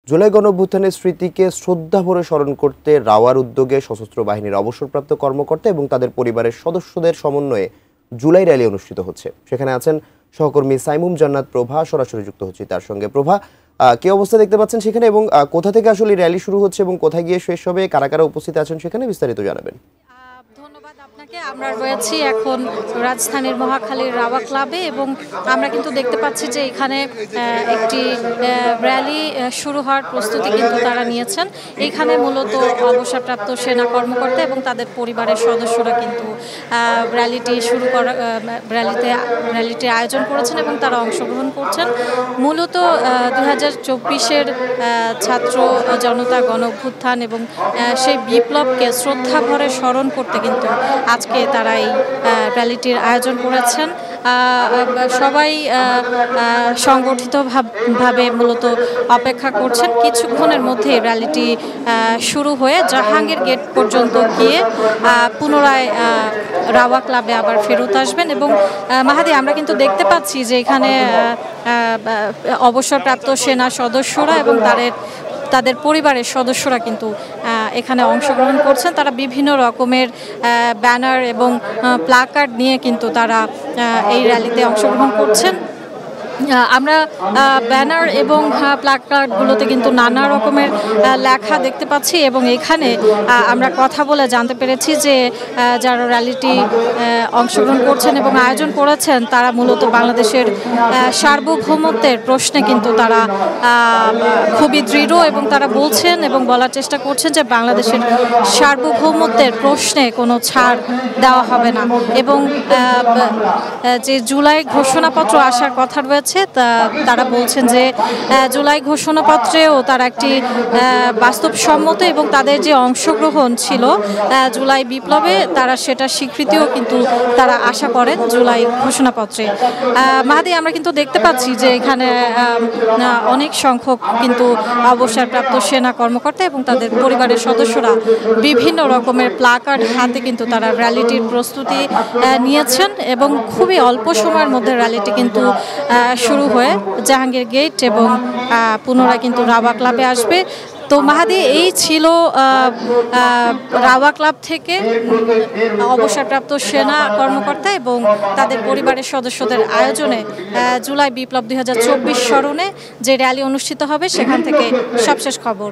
জুলাই গণঅভ্যুত্থানের স্মৃতিকে শ্রদ্ধাভরে স্মরণ করতে রাওয়ার উদ্যোগে সশস্ত্র বাহিনীর অবসরপ্রাপ্ত কর্মকর্তা এবং তাদের পরিবারের সদস্যদের সমন্বয়ে জুলাই র্যালি অনুষ্ঠিত হচ্ছে। সেখানে আছেন সহকর্মী সাইমুম জান্নাত প্রভা, সরাসরি যুক্ত হচ্ছে তার সঙ্গে। প্রভা, কি অবস্থা দেখতে পাচ্ছেন সেখানে এবং কোথা থেকে আসলে র্যালি শুরু হচ্ছে এবং কোথায় গিয়ে শেষ হবে, কারা কারা উপস্থিত আছেন সেখানে বিস্তারিত জানাবেন। ধন্যবাদ আপনাকে। আমরা রয়েছি এখন রাজধানীর মহাখালীর রাওয়া ক্লাবে এবং আমরা কিন্তু দেখতে পাচ্ছি যে এখানে একটি র্যালি শুরু হওয়ার প্রস্তুতি কিন্তু তারা নিয়েছেন। এখানে মূলত অবসরপ্রাপ্ত সেনা কর্মকর্তা এবং তাদের পরিবারের সদস্যরা কিন্তু র্যালিটির আয়োজন করেছেন এবং তারা অংশগ্রহণ করছেন। মূলত 2024-এর ছাত্র জনতা গণ অভ্যুত্থান এবং সেই বিপ্লবকে শ্রদ্ধাভরে স্মরণ করতে কিন্তু আজকে তারা এই র্যালিটির আয়োজন করেছেন। সবাই সংগঠিতভাবে মূলত অপেক্ষা করছেন। কিছুক্ষণের মধ্যে র্যালিটি শুরু হয়ে জাহাঙ্গীর গেট পর্যন্ত গিয়ে পুনরায় রাওয়া ক্লাবে আবার ফেরত আসবেন। এবং মাহাদি, আমরা কিন্তু দেখতে পাচ্ছি যে এখানে অবসরপ্রাপ্ত সেনা সদস্যরা এবং তাদের পরিবারের সদস্যরা কিন্তু এখানে অংশগ্রহণ করছেন। তারা বিভিন্ন রকমের ব্যানার এবং প্লাকার্ড নিয়ে কিন্তু তারা এই র্যালিতে অংশগ্রহণ করছেন। আমরা ব্যানার এবং প্লাকার্ডগুলোতে কিন্তু নানা রকমের লেখা দেখতে পাচ্ছি এবং এখানে আমরা কথা বলে জানতে পেরেছি যে যারা র্যালিটি অংশগ্রহণ করছেন এবং আয়োজন করেছেন তারা মূলত বাংলাদেশের সার্বভৌমত্বের প্রশ্নে কিন্তু তারা খুবই দৃঢ় এবং তারা বলছেন এবং বলার চেষ্টা করছেন যে বাংলাদেশের সার্বভৌমত্বের প্রশ্নে কোনো ছাড় দেওয়া হবে না এবং যে জুলাই ঘোষণাপত্র আসার কথা রয়েছে তারা বলছেন যে জুলাই ঘোষণাপত্রেও তারা একটি বাস্তবসম্মত এবং তাদের যে অংশগ্রহণ ছিল জুলাই বিপ্লবে তারা সেটা স্বীকৃতিও কিন্তু তারা আশা করেন জুলাই ঘোষণাপত্রে। মাহাদি, আমরা কিন্তু দেখতে পাচ্ছি যে এখানে অনেক সংখ্যক কিন্তু অবসরপ্রাপ্ত সেনা কর্মকর্তা এবং তাদের পরিবারের সদস্যরা বিভিন্ন রকমের প্লাকার্ড হাতে কিন্তু তারা র্যালিটির প্রস্তুতি নিয়েছেন এবং খুবই অল্প সময়ের মধ্যে র্যালিটি কিন্তু শুরু হয়ে জাহাঙ্গীর গেট এবং পুনরায় কিন্তু রাওয়া ক্লাবে আসবে। তো মাহাদি, এই ছিল রাওয়া ক্লাব থেকে অবসরপ্রাপ্ত সেনা কর্মকর্তা এবং তাদের পরিবারের সদস্যদের আয়োজনে জুলাই বিপ্লব 2024 স্মরণে যে র্যালি অনুষ্ঠিত হবে সেখান থেকে সবশেষ খবর।